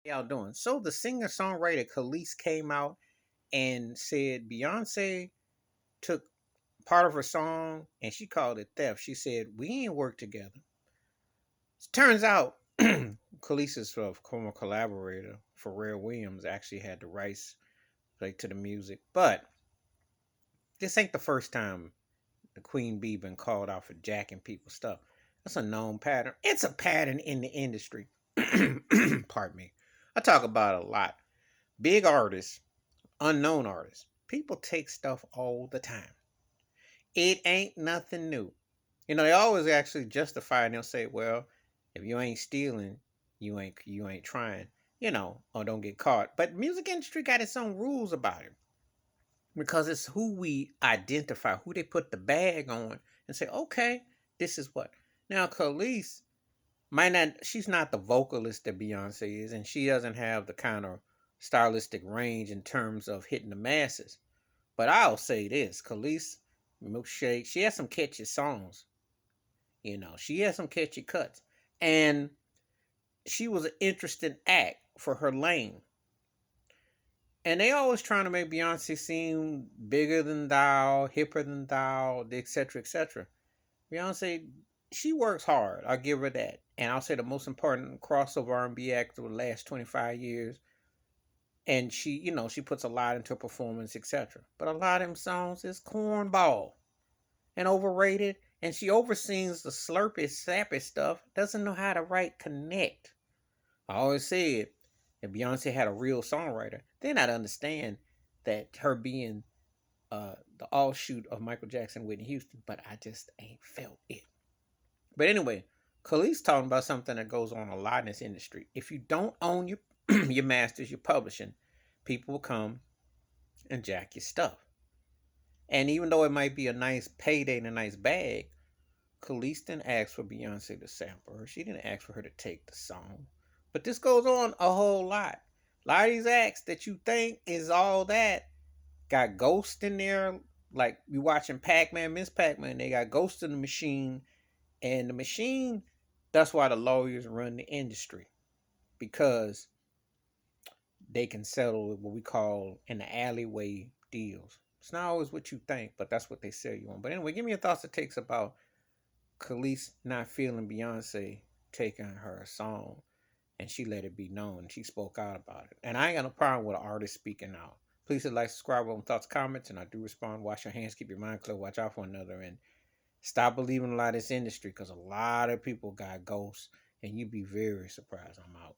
Y'all doing? So the singer-songwriter Kelis came out and said Beyonce took part of her song and she called it theft. She said, we ain't worked together. Turns out Kelis's former collaborator, Pharrell Williams, actually had the rights like, to the music. But this ain't the first time the Queen Bee been called out for jacking people's stuff. That's a known pattern. It's a pattern in the industry. Pardon me. I talk about it a lot. Big artists, unknown artists. People take stuff all the time. It ain't nothing new. They always actually justify and they'll say, well, if you ain't stealing, you ain't trying, or don't get caught. But music industry got its own rules about it because it's who we identify, who they put the bag on and say, okay, this is what. Now, Khalees might not, she's not the vocalist that Beyonce is, and she doesn't have the kind of stylistic range in terms of hitting the masses. But I'll say this, Khalees, Milkshake, she has some catchy songs. She has some catchy cuts. And she was an interesting act for her lane. And they always trying to make Beyonce seem bigger than thou, hipper than thou, etc., etc. Beyonce, she works hard. I'll give her that. And I'll say the most important crossover R&B act of the last 25 years. And she puts a lot into her performance, etc. But a lot of them songs is cornball and overrated. And she oversees the slurpy, sappy stuff. Doesn't know how to write connect. I always said if Beyonce had a real songwriter, then I'd understand that her being the offshoot of Michael Jackson, Whitney Houston. But I just ain't felt it. But anyway, Khalees talking about something that goes on a lot in this industry. If you don't own your your masters, your publishing, people will come and jack your stuff. And even though it might be a nice payday and a nice bag, Khalees didn't ask for Beyonce to sample her. She didn't ask for her to take the song. But this goes on a whole lot. A lot of these acts that you think is all that got Ghost in there. Like you watching Pac-Man, Miss Pac-Man, they got Ghost in the machine. And the machine, that's why the lawyers run the industry. Because they can settle what we call in the alleyway deals. It's not always what you think, but that's what they sell you on. But anyway, give me your thoughts and takes about Khalees not feeling Beyonce taking her song, and she let it be known. She spoke out about it. And I ain't got no problem with an artist speaking out. Please hit like, subscribe, on thoughts, comments, and I do respond. Wash your hands, keep your mind clear, watch out for one another, and stop believing a lot of this industry because a lot of people got ghosts, and you'd be very surprised. I'm out.